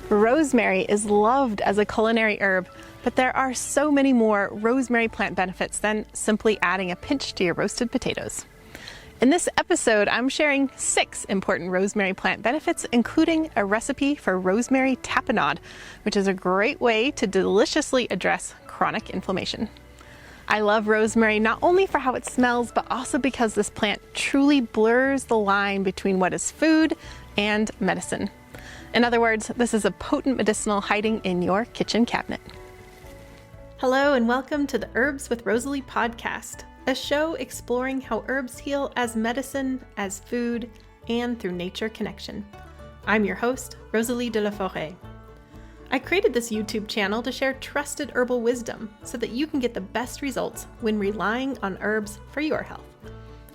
Rosemary is loved as a culinary herb, but there are so many more rosemary plant benefits than simply adding a pinch to your roasted potatoes. In this episode, I'm sharing 6 important rosemary plant benefits, including a recipe for rosemary tapenade, which is a great way to deliciously address chronic inflammation. I love rosemary not only for how it smells, but also because this plant truly blurs the line between what is food and medicine. In other words, this is a potent medicinal hiding in your kitchen cabinet. Hello and welcome to the Herbs with Rosalee podcast, a show exploring how herbs heal as medicine, as food, and through nature connection. I'm your host, Rosalee de la Forêt. I created this YouTube channel to share trusted herbal wisdom so that you can get the best results when relying on herbs for your health.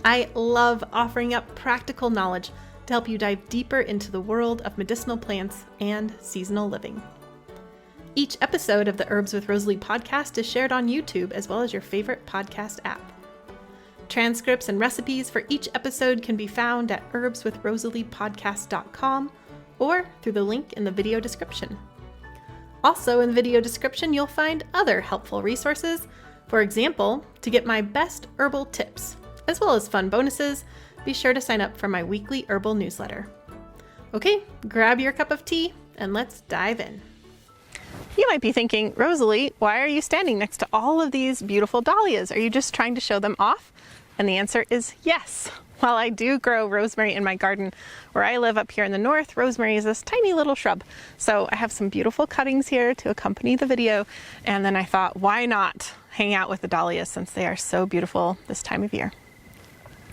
I love offering up practical knowledge to help you dive deeper into the world of medicinal plants and seasonal living. Each episode of the Herbs with Rosalee podcast is shared on YouTube as well as your favorite podcast app. Transcripts and recipes for each episode can be found at herbswithrosaleepodcast.com or through the link in the video description. Also in the video description, you'll find other helpful resources. For example, to get my best herbal tips, as well as fun bonuses, be sure to sign up for my weekly herbal newsletter. Okay, grab your cup of tea and let's dive in. You might be thinking, Rosalee, why are you standing next to all of these beautiful dahlias? Are you just trying to show them off? And the answer is yes. While I do grow rosemary in my garden, where I live up here in the north, rosemary is this tiny little shrub. So I have some beautiful cuttings here to accompany the video. And then I thought, why not hang out with the dahlias since they are so beautiful this time of year?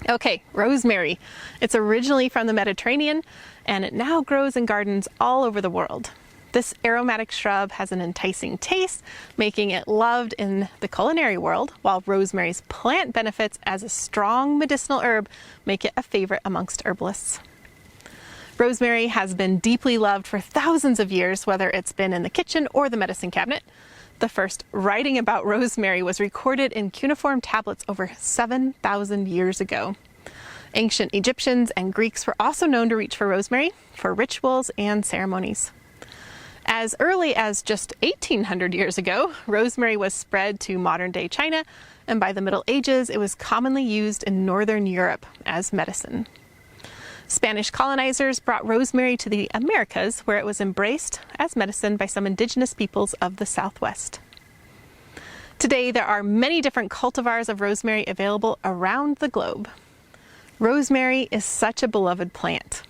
Okay, rosemary. It's originally from the Mediterranean, and it now grows in gardens all over the world. This aromatic shrub has an enticing taste, making it loved in the culinary world, while rosemary's plant benefits as a strong medicinal herb make it a favorite amongst herbalists. Rosemary has been deeply loved for thousands of years, whether it's been in the kitchen or the medicine cabinet. The first writing about rosemary was recorded in cuneiform tablets over 7,000 years ago. Ancient Egyptians and Greeks were also known to reach for rosemary for rituals and ceremonies. As early as just 1,800 years ago, rosemary was spread to modern-day China, and by the Middle Ages, it was commonly used in Northern Europe as medicine. Spanish colonizers brought rosemary to the Americas, where it was embraced as medicine by some indigenous peoples of the Southwest. Today, there are many different cultivars of rosemary available around the globe. Rosemary is such a beloved plant.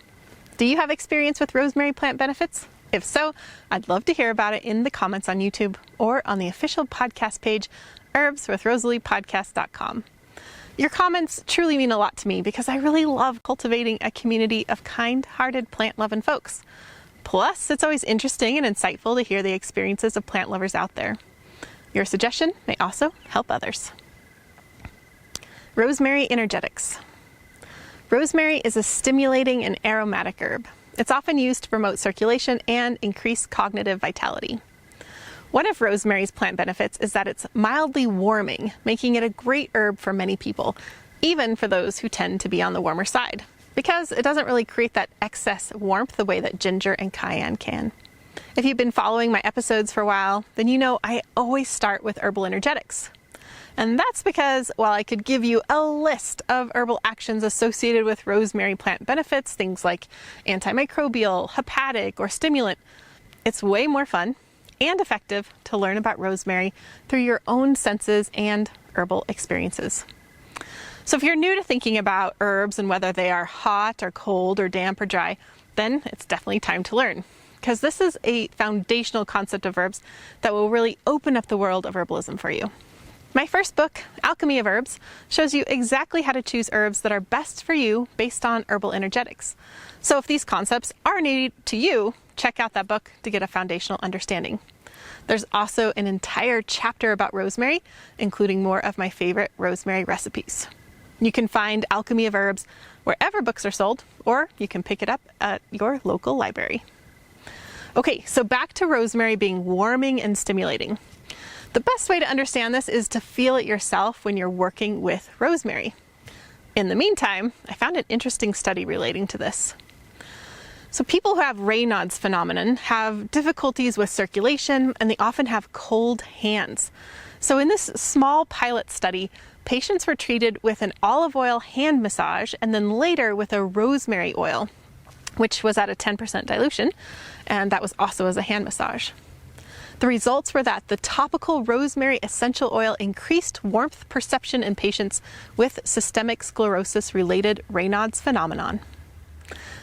Do you have experience with rosemary plant benefits? If so, I'd love to hear about it in the comments on YouTube or on the official podcast page, herbswithrosaleepodcast.com. Your comments truly mean a lot to me because I really love cultivating a community of kind-hearted plant-loving folks. Plus, it's always interesting and insightful to hear the experiences of plant lovers out there. Your suggestion may also help others. Rosemary Energetics. Rosemary is a stimulating and aromatic herb. It's often used to promote circulation and increase cognitive vitality. One of rosemary's plant benefits is that it's mildly warming, making it a great herb for many people, even for those who tend to be on the warmer side, because it doesn't really create that excess warmth the way that ginger and cayenne can. If you've been following my episodes for a while, then you know I always start with herbal energetics. And that's because while I could give you a list of herbal actions associated with rosemary plant benefits, things like antimicrobial, hepatic, or stimulant, it's way more fun and effective to learn about rosemary through your own senses and herbal experiences. So if you're new to thinking about herbs and whether they are hot or cold or damp or dry, then it's definitely time to learn, because this is a foundational concept of herbs that will really open up the world of herbalism for you. My first book, Alchemy of Herbs, shows you exactly how to choose herbs that are best for you based on herbal energetics. So if these concepts are new to you, check out that book to get a foundational understanding. There's also an entire chapter about rosemary, including more of my favorite rosemary recipes. You can find Alchemy of Herbs wherever books are sold, or you can pick it up at your local library. Okay, so back to rosemary being warming and stimulating. The best way to understand this is to feel it yourself when you're working with rosemary. In the meantime, I found an interesting study relating to this. So people who have Raynaud's phenomenon have difficulties with circulation, and they often have cold hands. So in this small pilot study, patients were treated with an olive oil hand massage and then later with a rosemary oil, which was at a 10% dilution, and that was also as a hand massage. The results were that the topical rosemary essential oil increased warmth perception in patients with systemic sclerosis-related Raynaud's phenomenon.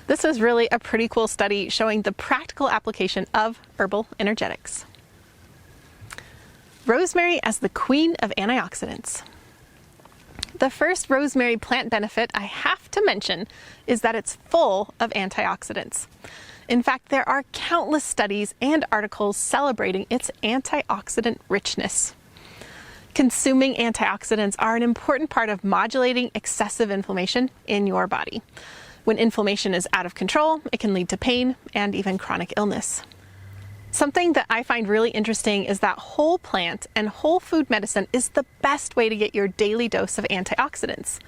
This was really a pretty cool study showing the practical application of herbal energetics. Rosemary as the queen of antioxidants. The first rosemary plant benefit I have to mention is that it's full of antioxidants. In fact, there are countless studies and articles celebrating its antioxidant richness. Consuming antioxidants are an important part of modulating excessive inflammation in your body. When inflammation is out of control, it can lead to pain and even chronic illness. Something that I find really interesting is that whole plant and whole food medicine is the best way to get your daily dose of antioxidants.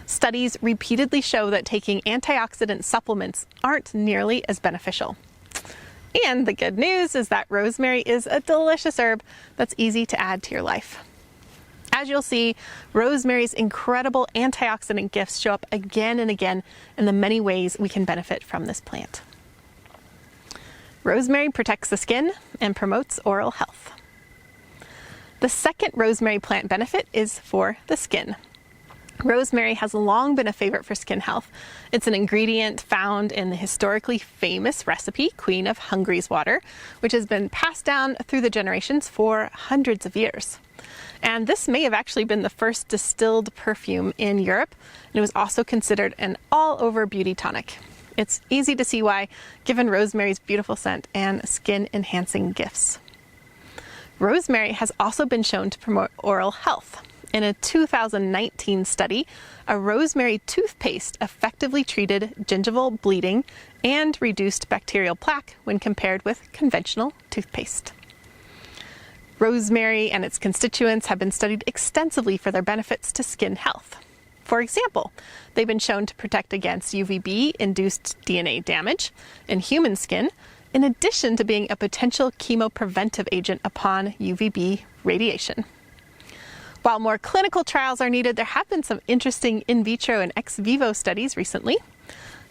Studies repeatedly show that taking antioxidant supplements aren't nearly as beneficial. And the good news is that rosemary is a delicious herb that's easy to add to your life. As you'll see, rosemary's incredible antioxidant gifts show up again and again in the many ways we can benefit from this plant. Rosemary protects the skin and promotes oral health. The second rosemary plant benefit is for the skin. Rosemary has long been a favorite for skin health. It's an ingredient found in the historically famous recipe, Queen of Hungary's Water, which has been passed down through the generations for hundreds of years. And this may have actually been the first distilled perfume in Europe, and it was also considered an all-over beauty tonic. It's easy to see why, given rosemary's beautiful scent and skin-enhancing gifts. Rosemary has also been shown to promote oral health. In a 2019 study, a rosemary toothpaste effectively treated gingival bleeding and reduced bacterial plaque when compared with conventional toothpaste. Rosemary and its constituents have been studied extensively for their benefits to skin health. For example, they've been shown to protect against UVB-induced DNA damage in human skin, in addition to being a potential chemopreventive agent upon UVB radiation. While more clinical trials are needed, there have been some interesting in vitro and ex vivo studies recently.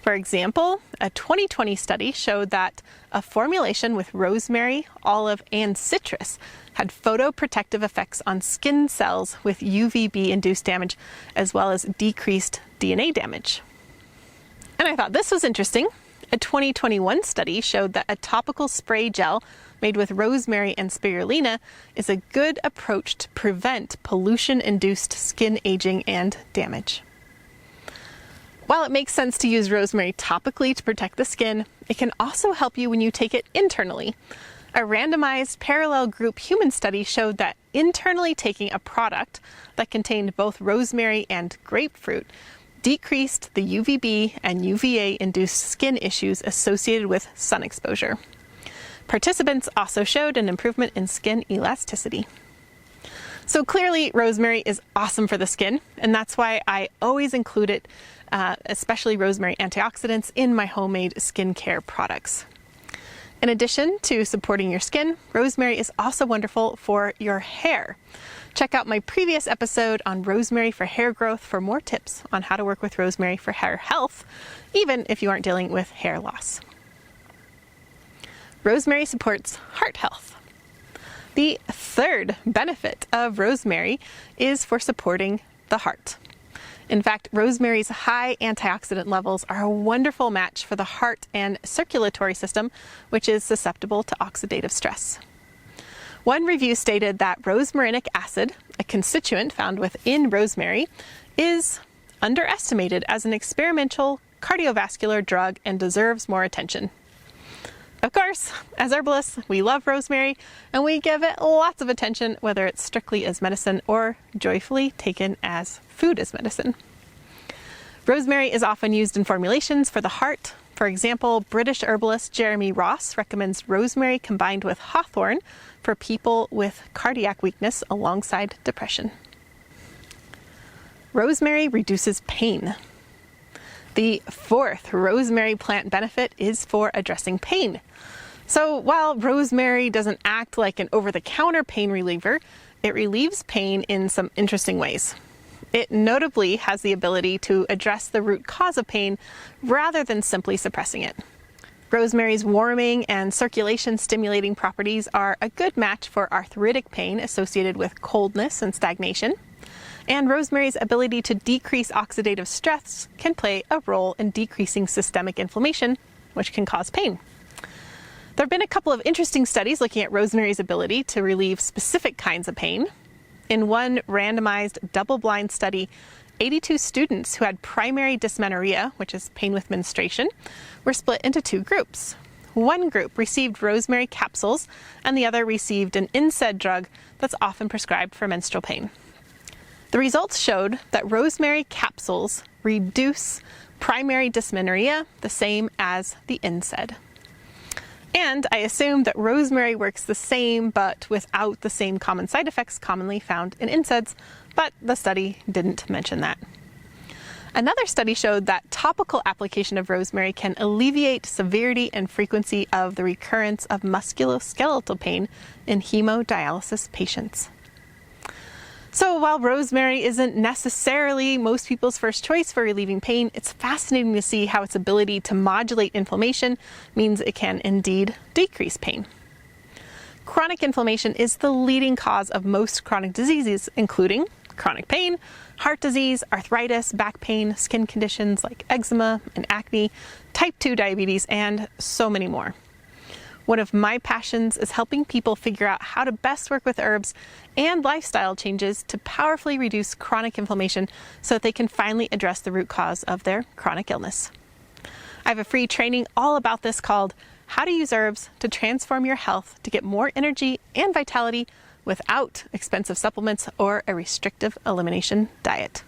For example, a 2020 study showed that a formulation with rosemary, olive, and citrus had photoprotective effects on skin cells with UVB-induced damage, as well as decreased DNA damage. And I thought this was interesting. A 2021 study showed that a topical spray gel made with rosemary and spirulina is a good approach to prevent pollution-induced skin aging and damage. While it makes sense to use rosemary topically to protect the skin, it can also help you when you take it internally. A randomized parallel group human study showed that internally taking a product that contained both rosemary and grapefruit decreased the UVB and UVA-induced skin issues associated with sun exposure. Participants also showed an improvement in skin elasticity. So clearly, rosemary is awesome for the skin, and that's why I always include it, especially rosemary antioxidants, in my homemade skincare products. In addition to supporting your skin, rosemary is also wonderful for your hair. Check out my previous episode on rosemary for hair growth for more tips on how to work with rosemary for hair health, even if you aren't dealing with hair loss. Rosemary supports heart health. The third benefit of rosemary is for supporting the heart. In fact, rosemary's high antioxidant levels are a wonderful match for the heart and circulatory system, which is susceptible to oxidative stress. One review stated that rosmarinic acid, a constituent found within rosemary, is underestimated as an experimental cardiovascular drug and deserves more attention. Of course, as herbalists, we love rosemary and we give it lots of attention, whether it's strictly as medicine or joyfully taken as food as medicine. Rosemary is often used in formulations for the heart. For example, British herbalist Jeremy Ross recommends rosemary combined with hawthorn for people with cardiac weakness alongside depression. Rosemary reduces pain. The fourth rosemary plant benefit is for addressing pain. So while rosemary doesn't act like an over-the-counter pain reliever, it relieves pain in some interesting ways. It notably has the ability to address the root cause of pain rather than simply suppressing it. Rosemary's warming and circulation stimulating properties are a good match for arthritic pain associated with coldness and stagnation. And rosemary's ability to decrease oxidative stress can play a role in decreasing systemic inflammation, which can cause pain. There have been a couple of interesting studies looking at rosemary's ability to relieve specific kinds of pain. In one randomized double-blind study, 82 students who had primary dysmenorrhea, which is pain with menstruation, were split into two groups. One group received rosemary capsules, and the other received an NSAID drug that's often prescribed for menstrual pain. The results showed that rosemary capsules reduce primary dysmenorrhea the same as the NSAID. And I assume that rosemary works the same, but without the same common side effects commonly found in NSAIDs, but the study didn't mention that. Another study showed that topical application of rosemary can alleviate severity and frequency of the recurrence of musculoskeletal pain in hemodialysis patients. So while rosemary isn't necessarily most people's first choice for relieving pain, it's fascinating to see how its ability to modulate inflammation means it can indeed decrease pain. Chronic inflammation is the leading cause of most chronic diseases, including chronic pain, heart disease, arthritis, back pain, skin conditions like eczema and acne, type 2 diabetes, and so many more. One of my passions is helping people figure out how to best work with herbs and lifestyle changes to powerfully reduce chronic inflammation so that they can finally address the root cause of their chronic illness. I have a free training all about this called How to Use Herbs to Transform Your Health to Get More Energy and Vitality Without Expensive Supplements or a Restrictive Elimination Diet.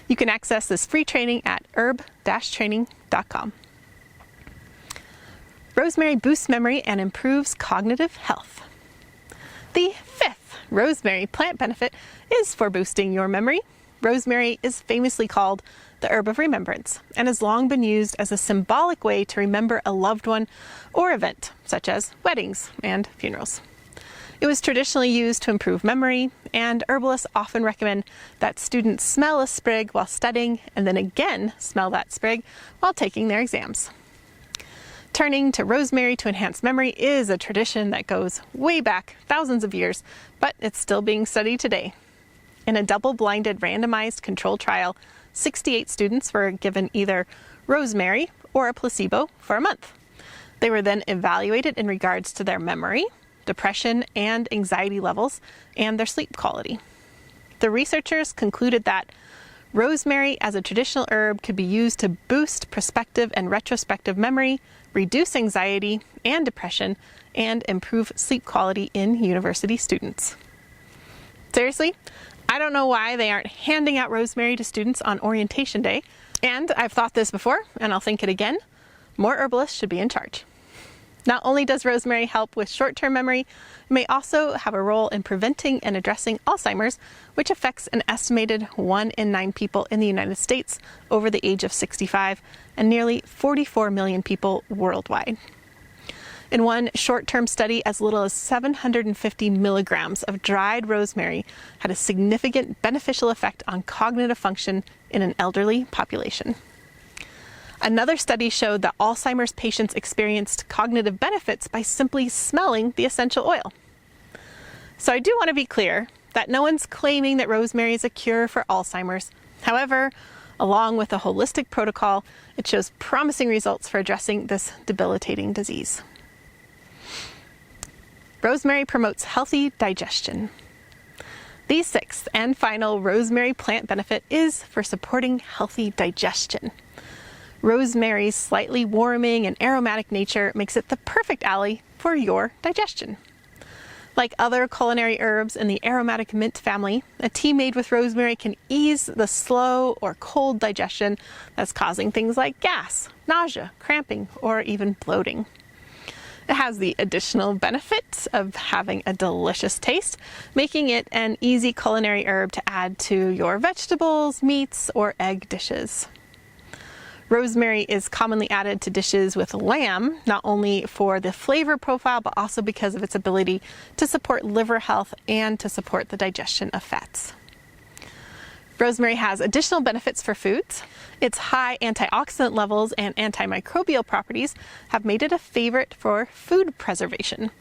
You can access this free training at herb-training.com. Rosemary boosts memory and improves cognitive health. The fifth rosemary plant benefit is for boosting your memory. Rosemary is famously called the herb of remembrance and has long been used as a symbolic way to remember a loved one or event, such as weddings and funerals. It was traditionally used to improve memory, and herbalists often recommend that students smell a sprig while studying and then again smell that sprig while taking their exams. Turning to rosemary to enhance memory is a tradition that goes way back thousands of years, but it's still being studied today. In a double-blinded randomized control trial, 68 students were given either rosemary or a placebo for a month. They were then evaluated in regards to their memory, depression and anxiety levels, and their sleep quality. The researchers concluded that rosemary as a traditional herb could be used to boost prospective and retrospective memory, reduce anxiety and depression, and improve sleep quality in university students. Seriously, I don't know why they aren't handing out rosemary to students on orientation day, and I've thought this before, and I'll think it again, more herbalists should be in charge. Not only does rosemary help with short-term memory, it may also have a role in preventing and addressing Alzheimer's, which affects an estimated 1 in 9 people in the United States over the age of 65 and nearly 44 million people worldwide. In one short-term study, as little as 750 milligrams of dried rosemary had a significant beneficial effect on cognitive function in an elderly population. Another study showed that Alzheimer's patients experienced cognitive benefits by simply smelling the essential oil. So I do want to be clear that no one's claiming that rosemary is a cure for Alzheimer's. However, along with a holistic protocol, it shows promising results for addressing this debilitating disease. Rosemary promotes healthy digestion. The sixth and final rosemary plant benefit is for supporting healthy digestion. Rosemary's slightly warming and aromatic nature makes it the perfect ally for your digestion. Like other culinary herbs in the aromatic mint family, a tea made with rosemary can ease the slow or cold digestion that's causing things like gas, nausea, cramping, or even bloating. It has the additional benefit of having a delicious taste, making it an easy culinary herb to add to your vegetables, meats, or egg dishes. Rosemary is commonly added to dishes with lamb, not only for the flavor profile, but also because of its ability to support liver health and to support the digestion of fats. Rosemary has additional benefits for foods. Its high antioxidant levels and antimicrobial properties have made it a favorite for food preservation.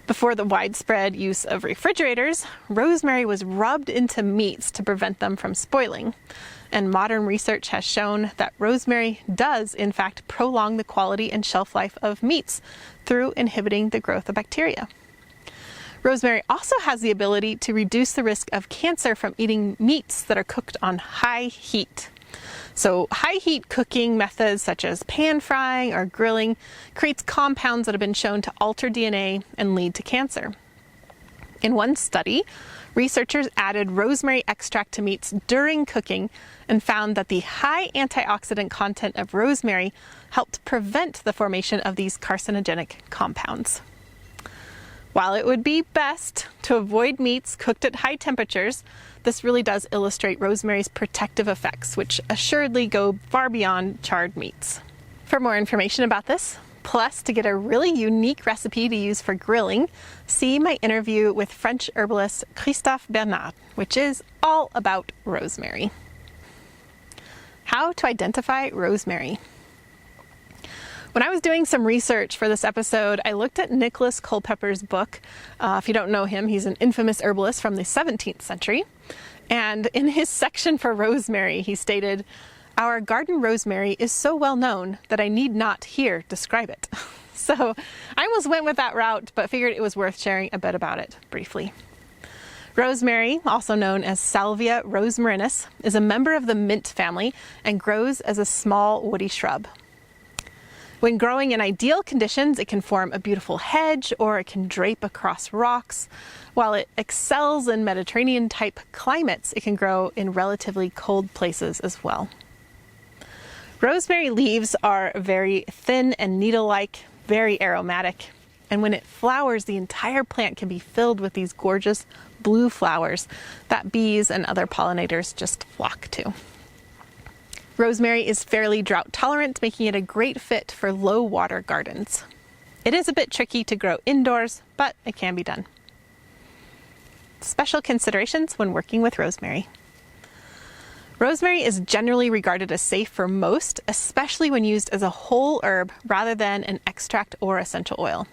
Before the widespread use of refrigerators, rosemary was rubbed into meats to prevent them from spoiling. And modern research has shown that rosemary does, in fact, prolong the quality and shelf life of meats through inhibiting the growth of bacteria. Rosemary also has the ability to reduce the risk of cancer from eating meats that are cooked on high heat. So high heat cooking methods such as pan frying or grilling creates compounds that have been shown to alter DNA and lead to cancer. In one study, researchers added rosemary extract to meats during cooking and found that the high antioxidant content of rosemary helped prevent the formation of these carcinogenic compounds. While it would be best to avoid meats cooked at high temperatures, this really does illustrate rosemary's protective effects, which assuredly go far beyond charred meats. For more information about this, plus to get a really unique recipe to use for grilling, see my interview with French herbalist Christophe Bernard, which is all about rosemary. How to identify rosemary. When I was doing some research for this episode, I looked at Nicholas Culpeper's book. If you don't know him, he's an infamous herbalist from the 17th century. And in his section for rosemary, he stated, "Our garden rosemary is so well known that I need not here describe it." So I almost went with that route, but figured it was worth sharing a bit about it briefly. Rosemary, also known as Salvia rosmarinus, is a member of the mint family and grows as a small woody shrub. When growing in ideal conditions, it can form a beautiful hedge or it can drape across rocks. While it excels in Mediterranean-type climates, it can grow in relatively cold places as well. Rosemary leaves are very thin and needle-like, very aromatic, and when it flowers, the entire plant can be filled with these gorgeous blue flowers that bees and other pollinators just flock to. Rosemary is fairly drought tolerant, making it a great fit for low water gardens. It is a bit tricky to grow indoors, but it can be done. Special considerations when working with rosemary. Rosemary is generally regarded as safe for most, especially when used as a whole herb rather than an extract or essential oil.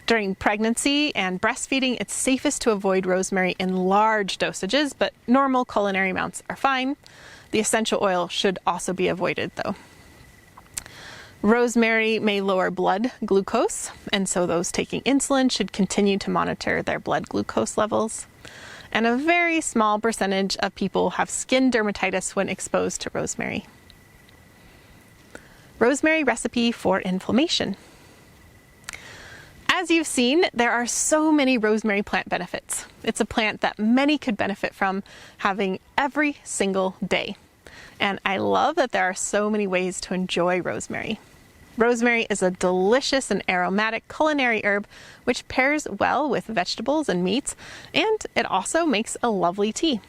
During pregnancy and breastfeeding, it's safest to avoid rosemary in large dosages, but normal culinary amounts are fine. The essential oil should also be avoided, though. Rosemary may lower blood glucose, and so those taking insulin should continue to monitor their blood glucose levels. And a very small percentage of people have skin dermatitis when exposed to rosemary. Rosemary recipe for inflammation. As you've seen, there are so many rosemary plant benefits. It's a plant that many could benefit from having every single day. And I love that there are so many ways to enjoy rosemary. Rosemary is a delicious and aromatic culinary herb which pairs well with vegetables and meats, and it also makes a lovely tea.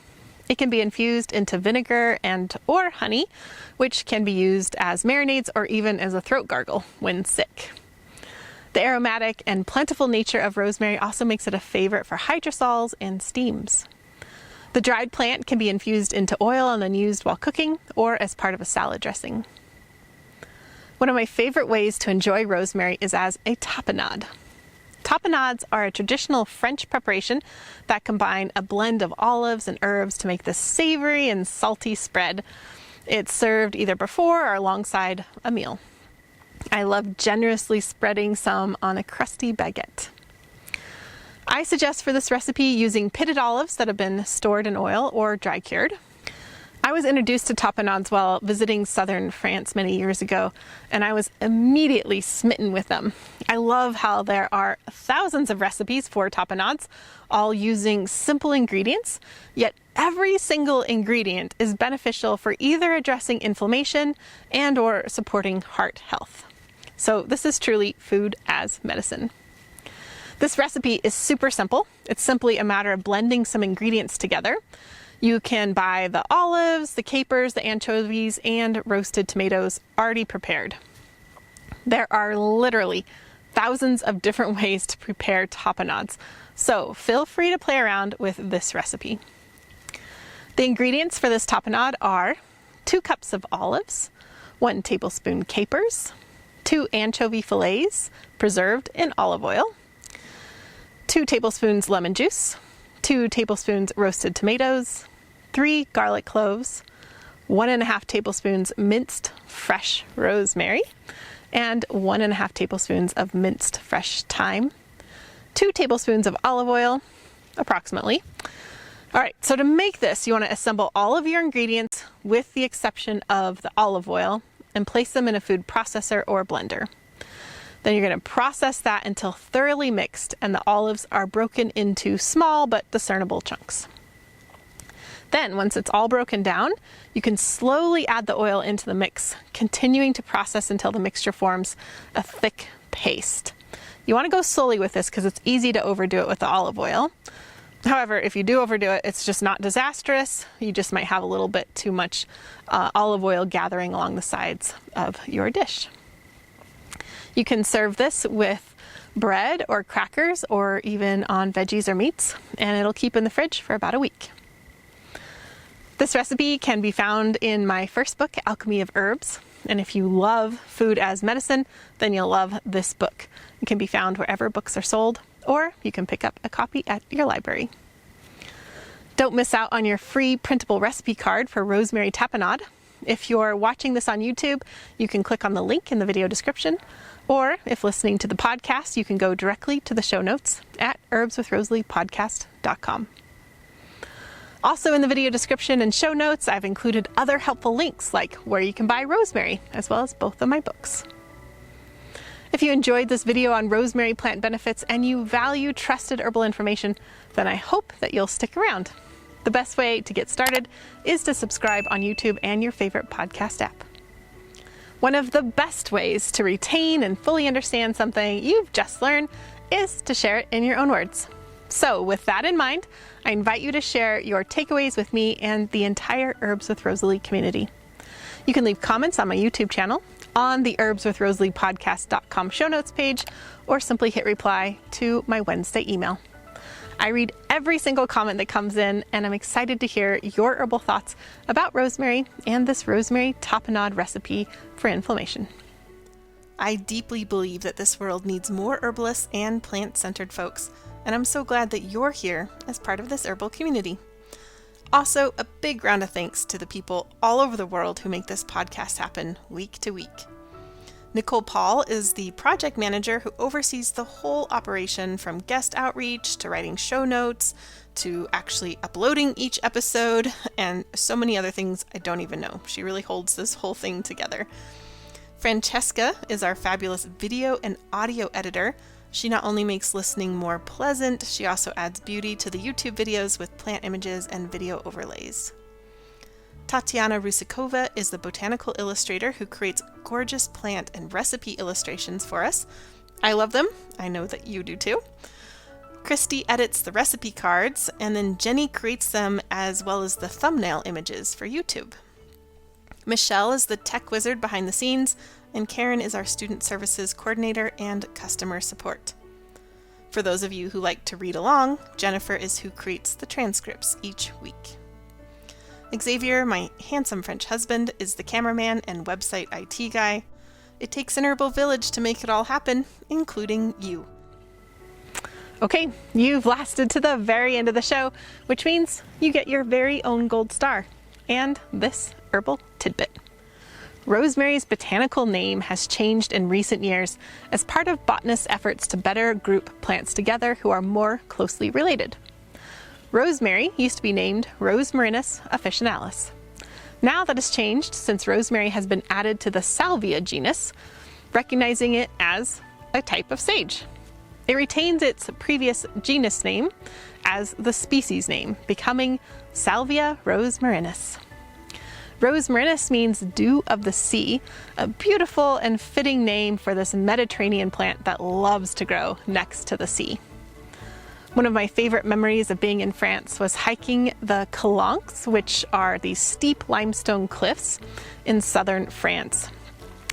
It can be infused into vinegar or honey, which can be used as marinades or even as a throat gargle when sick. The aromatic and plentiful nature of rosemary also makes it a favorite for hydrosols and steams. The dried plant can be infused into oil and then used while cooking or as part of a salad dressing. One of my favorite ways to enjoy rosemary is as a tapenade. Tapenades are a traditional French preparation that combine a blend of olives and herbs to make this savory and salty spread. It's served either before or alongside a meal. I love generously spreading some on a crusty baguette. I suggest for this recipe using pitted olives that have been stored in oil or dry cured. I was introduced to tapenades while visiting southern France many years ago, and I was immediately smitten with them. I love how there are thousands of recipes for tapenades, all using simple ingredients, yet every single ingredient is beneficial for either addressing inflammation and or supporting heart health. So this is truly food as medicine. This recipe is super simple. It's simply a matter of blending some ingredients together. You can buy the olives, the capers, the anchovies, and roasted tomatoes already prepared. There are literally thousands of different ways to prepare tapenades, so feel free to play around with this recipe. The ingredients for this tapenade are 2 cups of olives, 1 tablespoon capers, 2 anchovy fillets preserved in olive oil, 2 tablespoons lemon juice, 2 tablespoons roasted tomatoes, 3 garlic cloves, 1.5 tablespoons minced fresh rosemary, and 1.5 tablespoons of minced fresh thyme, 2 tablespoons of olive oil, approximately. All right, so to make this, you want to assemble all of your ingredients with the exception of the olive oil and place them in a food processor or blender. Then you're going to process that until thoroughly mixed and the olives are broken into small but discernible chunks. Then, once it's all broken down, you can slowly add the oil into the mix, continuing to process until the mixture forms a thick paste. You want to go slowly with this because it's easy to overdo it with the olive oil. However, if you do overdo it, it's just not disastrous. You just might have a little bit too much olive oil gathering along the sides of your dish. You can serve this with bread or crackers or even on veggies or meats, and it'll keep in the fridge for about a week. This recipe can be found in my first book, Alchemy of Herbs, and if you love food as medicine, then you'll love this book. It can be found wherever books are sold, or you can pick up a copy at your library. Don't miss out on your free printable recipe card for rosemary tapenade. If you're watching this on YouTube, you can click on the link in the video description, or if listening to the podcast, you can go directly to the show notes at herbswithrosaleepodcast.com. Also in the video description and show notes, I've included other helpful links like where you can buy rosemary, as well as both of my books. If you enjoyed this video on rosemary plant benefits and you value trusted herbal information, then I hope that you'll stick around. The best way to get started is to subscribe on YouTube and your favorite podcast app. One of the best ways to retain and fully understand something you've just learned is to share it in your own words. So with that in mind, I invite you to share your takeaways with me and the entire Herbs with Rosalee community. You can leave comments on my YouTube channel, on the herbswithrosaleepodcast.com show notes page, or simply hit reply to my Wednesday email. I read every single comment that comes in, and I'm excited to hear your herbal thoughts about rosemary and this rosemary tapenade recipe for inflammation. I deeply believe that this world needs more herbalists and plant-centered folks, and I'm so glad that you're here as part of this herbal community. Also, a big round of thanks to the people all over the world who make this podcast happen week to week. Nicole Paul is the project manager who oversees the whole operation, from guest outreach to writing show notes to actually uploading each episode and so many other things I don't even know. She really holds this whole thing together. Francesca is our fabulous video and audio editor. She not only makes listening more pleasant, she also adds beauty to the YouTube videos with plant images and video overlays. Tatiana Rusikova is the botanical illustrator who creates gorgeous plant and recipe illustrations for us. I love them. I know that you do too. Christy edits the recipe cards, and then Jenny creates them as well as the thumbnail images for YouTube. Michelle is the tech wizard behind the scenes, and Karen is our student services coordinator and customer support. For those of you who like to read along, Jennifer is who creates the transcripts each week. Xavier, my handsome French husband, is the cameraman and website IT guy. It takes an herbal village to make it all happen, including you. Okay, you've lasted to the very end of the show, which means you get your very own gold star and this herbal tidbit. Rosemary's botanical name has changed in recent years as part of botanists' efforts to better group plants together who are more closely related. Rosemary used to be named Rosmarinus officinalis. Now that has changed since rosemary has been added to the Salvia genus, recognizing it as a type of sage. It retains its previous genus name as the species name, becoming Salvia rosmarinus. Rosmarinus means dew of the sea, a beautiful and fitting name for this Mediterranean plant that loves to grow next to the sea. One of my favorite memories of being in France was hiking the Calanques, which are these steep limestone cliffs in southern France.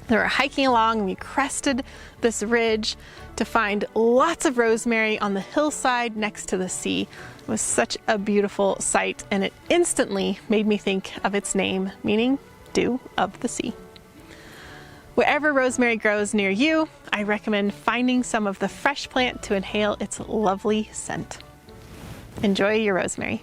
We were hiking along and we crested this ridge to find lots of rosemary on the hillside next to the sea. It was such a beautiful sight, and it instantly made me think of its name, meaning dew of the sea. Wherever rosemary grows near you, I recommend finding some of the fresh plant to inhale its lovely scent. Enjoy your rosemary.